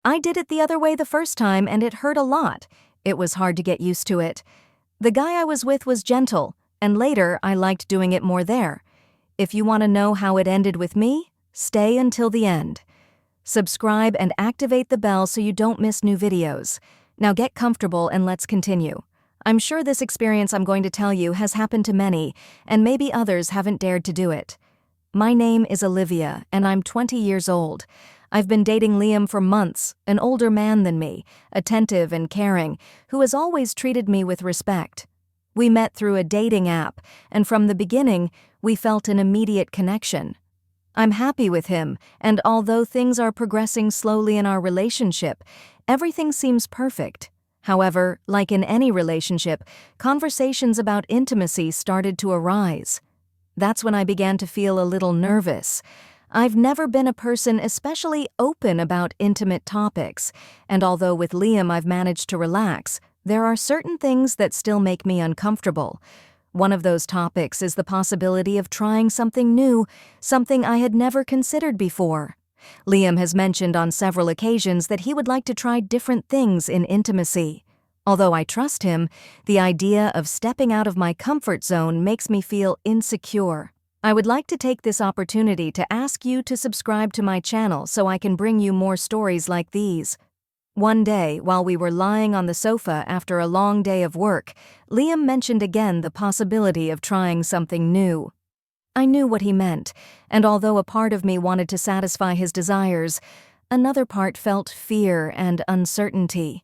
I did it the other way the first time and it hurt a lot. It was hard to get used to it. The guy I was with was gentle, and later I liked doing it more there. If you want to know how it ended with me, stay until the end. Subscribe and activate the bell so you don't miss new videos. Now get comfortable and let's continue. I'm sure this experience I'm going to tell you has happened to many, and maybe others haven't dared to do it. My name is Olivia, and I'm 20 years old. I've been dating Liam for months, an older man than me, attentive and caring, who has always treated me with respect. We met through a dating app, and from the beginning, we felt an immediate connection. I'm happy with him, and although things are progressing slowly in our relationship, everything seems perfect. However, like in any relationship, conversations about intimacy started to arise. That's when I began to feel a little nervous. I've never been a person especially open about intimate topics, and although with Liam I've managed to relax, there are certain things that still make me uncomfortable. One of those topics is the possibility of trying something new, something I had never considered before. Liam has mentioned on several occasions that he would like to try different things in intimacy. Although I trust him, the idea of stepping out of my comfort zone makes me feel insecure. I would like to take this opportunity to ask you to subscribe to my channel so I can bring you more stories like these. One day, while we were lying on the sofa after a long day of work, Liam mentioned again the possibility of trying something new. I knew what he meant, and although a part of me wanted to satisfy his desires, another part felt fear and uncertainty.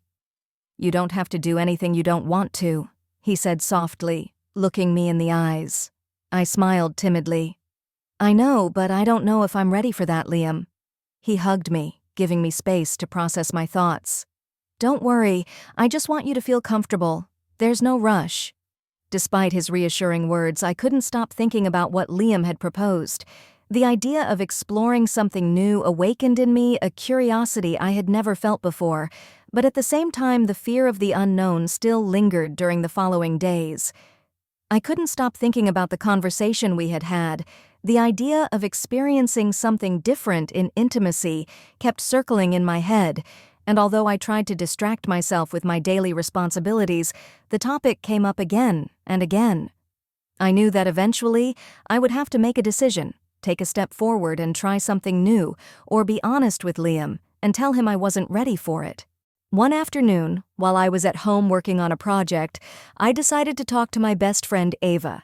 "You don't have to do anything you don't want to," he said softly, looking me in the eyes. I smiled timidly. "I know, but I don't know if I'm ready for that, Liam." He hugged me, giving me space to process my thoughts. "Don't worry, I just want you to feel comfortable. There's no rush." Despite his reassuring words, I couldn't stop thinking about what Liam had proposed. The idea of exploring something new awakened in me a curiosity I had never felt before, but at the same time the fear of the unknown still lingered during the following days. I couldn't stop thinking about the conversation we had had. The idea of experiencing something different in intimacy kept circling in my head, and although I tried to distract myself with my daily responsibilities, the topic came up again and again. I knew that eventually I would have to make a decision, take a step forward and try something new, or be honest with Liam and tell him I wasn't ready for it. One afternoon, while I was at home working on a project, I decided to talk to my best friend Ava.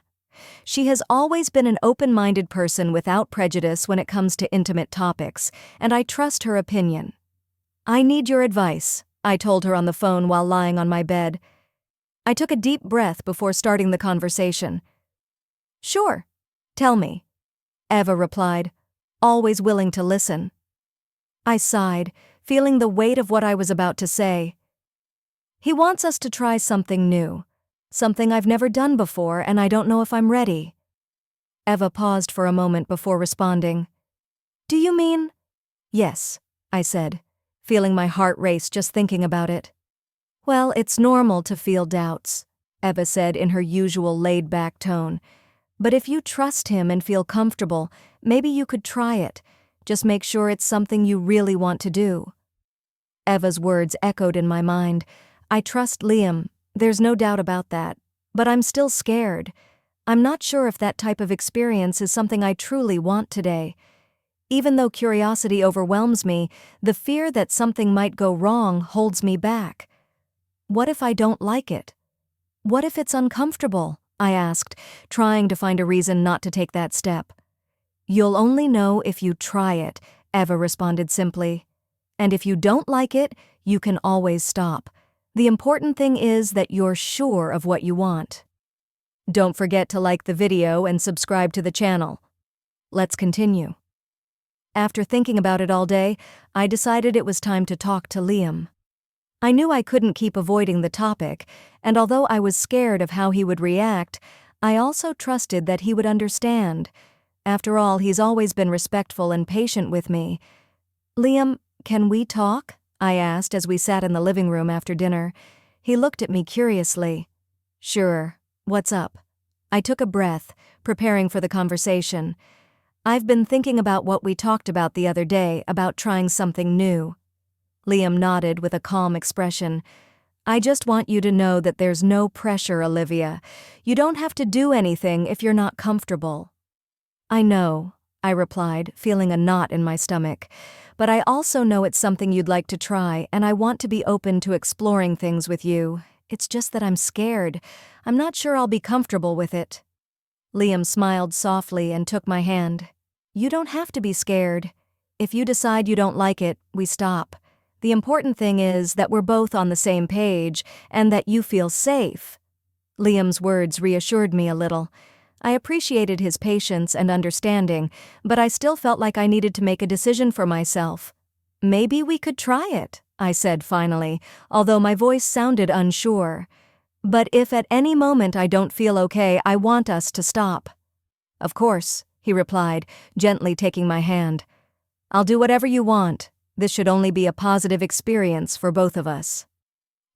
She has always been an open-minded person without prejudice when it comes to intimate topics, and I trust her opinion. "I need your advice," I told her on the phone while lying on my bed. I took a deep breath before starting the conversation. "Sure. Tell me," Eva replied, always willing to listen. I sighed, feeling the weight of what I was about to say. "He wants us to try something new, something I've never done before, and I don't know if I'm ready." Eva paused for a moment before responding. "Do you mean?" "Yes," I said, feeling my heart race just thinking about it. "Well, it's normal to feel doubts," Eva said in her usual laid-back tone. "But if you trust him and feel comfortable, maybe you could try it. Just make sure it's something you really want to do." Eva's words echoed in my mind. I trust Liam, there's no doubt about that, but I'm still scared. I'm not sure if that type of experience is something I truly want today. Even though curiosity overwhelms me, the fear that something might go wrong holds me back. What if I don't like it? What if it's uncomfortable? I asked, trying to find a reason not to take that step. "You'll only know if you try it," Eva responded simply. "And if you don't like it, you can always stop. The important thing is that you're sure of what you want." Don't forget to like the video and subscribe to the channel. Let's continue. After thinking about it all day, I decided it was time to talk to Liam. I knew I couldn't keep avoiding the topic, and although I was scared of how he would react, I also trusted that he would understand. After all, he's always been respectful and patient with me. "Liam, can we talk?" I asked as we sat in the living room after dinner. He looked at me curiously. "Sure. What's up?" I took a breath, preparing for the conversation. "I've been thinking about what we talked about the other day, about trying something new." Liam nodded with a calm expression. I just want you to know that there's no pressure, Olivia. You don't have to do anything if you're not comfortable. I know, I replied, feeling a knot in my stomach. But I also know it's something you'd like to try, and I want to be open to exploring things with you. It's just that I'm scared. I'm not sure I'll be comfortable with it. Liam smiled softly and took my hand. You don't have to be scared. If you decide you don't like it, we stop. The important thing is that we're both on the same page and that you feel safe. Liam's words reassured me a little. I appreciated his patience and understanding, but I still felt like I needed to make a decision for myself. Maybe we could try it, I said finally, although my voice sounded unsure. But if at any moment I don't feel okay, I want us to stop. Of course, he replied, gently taking my hand. I'll do whatever you want. This should only be a positive experience for both of us.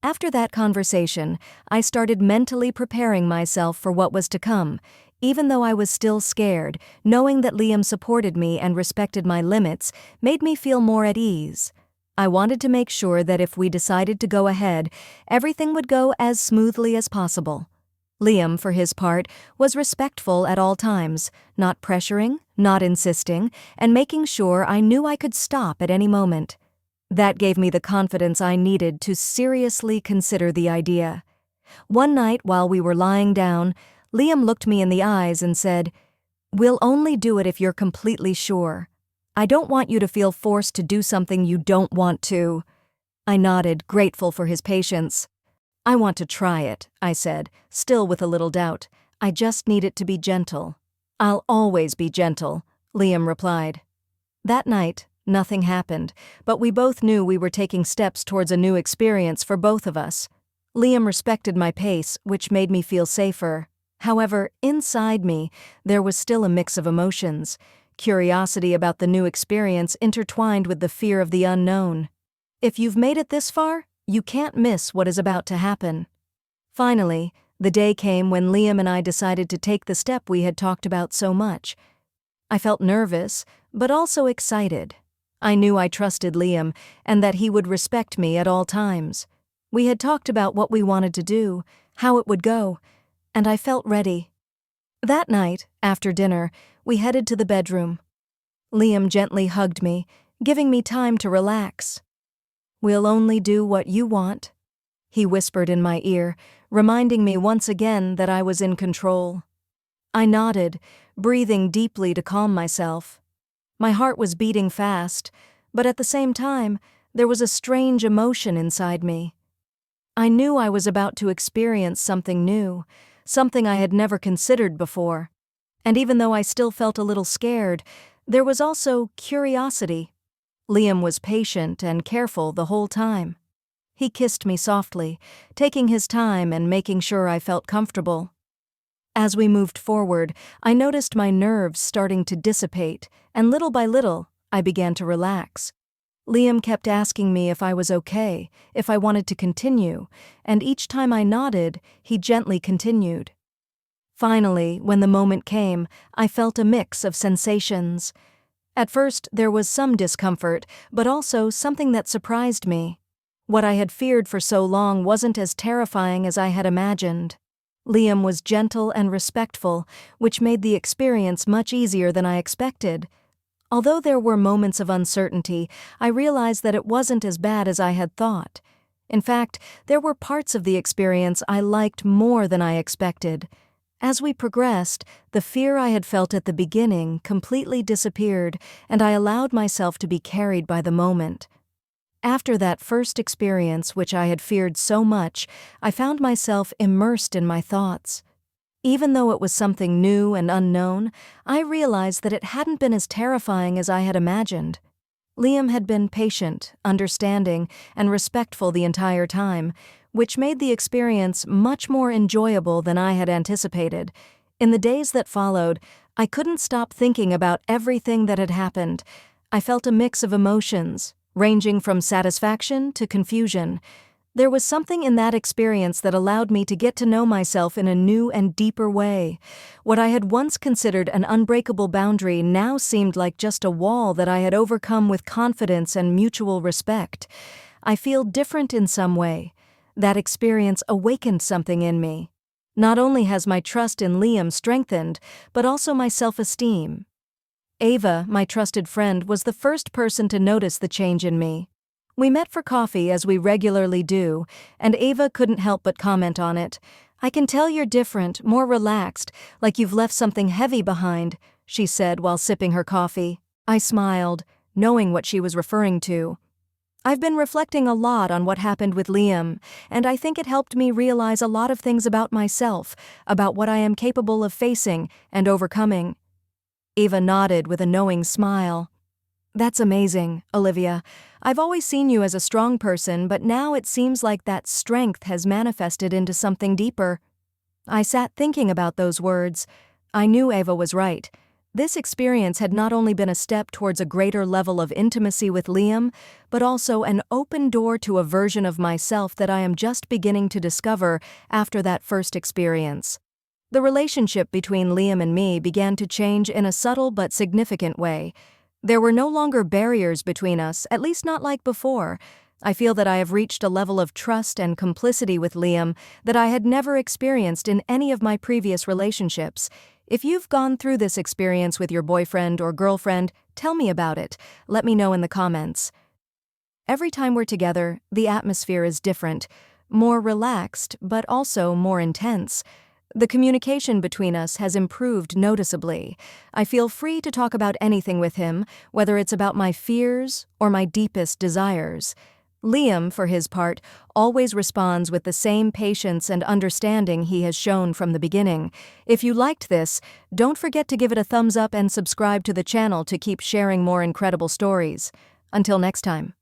After that conversation, I started mentally preparing myself for what was to come. Even though I was still scared, knowing that Liam supported me and respected my limits made me feel more at ease. I wanted to make sure that if we decided to go ahead, everything would go as smoothly as possible. Liam, for his part, was respectful at all times, not pressuring, not insisting, and making sure I knew I could stop at any moment. That gave me the confidence I needed to seriously consider the idea. One night while we were lying down, Liam looked me in the eyes and said, "We'll only do it if you're completely sure. I don't want you to feel forced to do something you don't want to." I nodded, grateful for his patience. "I want to try it," I said, still with a little doubt. "I just need it to be gentle." "I'll always be gentle," Liam replied. That night, nothing happened, but we both knew we were taking steps towards a new experience for both of us. Liam respected my pace, which made me feel safer. However, inside me, there was still a mix of emotions. Curiosity about the new experience intertwined with the fear of the unknown. If you've made it this far, you can't miss what is about to happen. Finally, the day came when Liam and I decided to take the step we had talked about so much. I felt nervous, but also excited. I knew I trusted Liam and that he would respect me at all times. We had talked about what we wanted to do, how it would go, and I felt ready. That night, after dinner, we headed to the bedroom. Liam gently hugged me, giving me time to relax. "We'll only do what you want," he whispered in my ear, reminding me once again that I was in control. I nodded, breathing deeply to calm myself. My heart was beating fast, but at the same time, there was a strange emotion inside me. I knew I was about to experience something new, something I had never considered before. And even though I still felt a little scared, there was also curiosity. Liam was patient and careful the whole time. He kissed me softly, taking his time and making sure I felt comfortable. As we moved forward, I noticed my nerves starting to dissipate, and little by little, I began to relax. Liam kept asking me if I was okay, if I wanted to continue, and each time I nodded, he gently continued. Finally, when the moment came, I felt a mix of sensations. At first, there was some discomfort, but also something that surprised me. What I had feared for so long wasn't as terrifying as I had imagined. Liam was gentle and respectful, which made the experience much easier than I expected. Although there were moments of uncertainty, I realized that it wasn't as bad as I had thought. In fact, there were parts of the experience I liked more than I expected. As we progressed, the fear I had felt at the beginning completely disappeared, and I allowed myself to be carried by the moment. After that first experience, which I had feared so much, I found myself immersed in my thoughts. Even though it was something new and unknown, I realized that it hadn't been as terrifying as I had imagined. Liam had been patient, understanding, and respectful the entire time, which made the experience much more enjoyable than I had anticipated. In the days that followed, I couldn't stop thinking about everything that had happened. I felt a mix of emotions, ranging from satisfaction to confusion. There was something in that experience that allowed me to get to know myself in a new and deeper way. What I had once considered an unbreakable boundary now seemed like just a wall that I had overcome with confidence and mutual respect. I feel different in some way. That experience awakened something in me. Not only has my trust in Liam strengthened, but also my self-esteem. Ava, my trusted friend, was the first person to notice the change in me. We met for coffee as we regularly do, and Ava couldn't help but comment on it. "I can tell you're different, more relaxed, like you've left something heavy behind," she said while sipping her coffee. I smiled, knowing what she was referring to. I've been reflecting a lot on what happened with Liam, and I think it helped me realize a lot of things about myself, about what I am capable of facing and overcoming. Ava nodded with a knowing smile. "That's amazing, Olivia. I've always seen you as a strong person, but now it seems like that strength has manifested into something deeper." I sat thinking about those words. I knew Ava was right. This experience had not only been a step towards a greater level of intimacy with Liam, but also an open door to a version of myself that I am just beginning to discover after that first experience. The relationship between Liam and me began to change in a subtle but significant way. There were no longer barriers between us, at least not like before. I feel that I have reached a level of trust and complicity with Liam that I had never experienced in any of my previous relationships. If you've gone through this experience with your boyfriend or girlfriend, tell me about it. Let me know in the comments. Every time we're together, the atmosphere is different, more relaxed, but also more intense. The communication between us has improved noticeably. I feel free to talk about anything with him, whether it's about my fears or my deepest desires. Liam, for his part, always responds with the same patience and understanding he has shown from the beginning. If you liked this, don't forget to give it a thumbs up and subscribe to the channel to keep sharing more incredible stories. Until next time.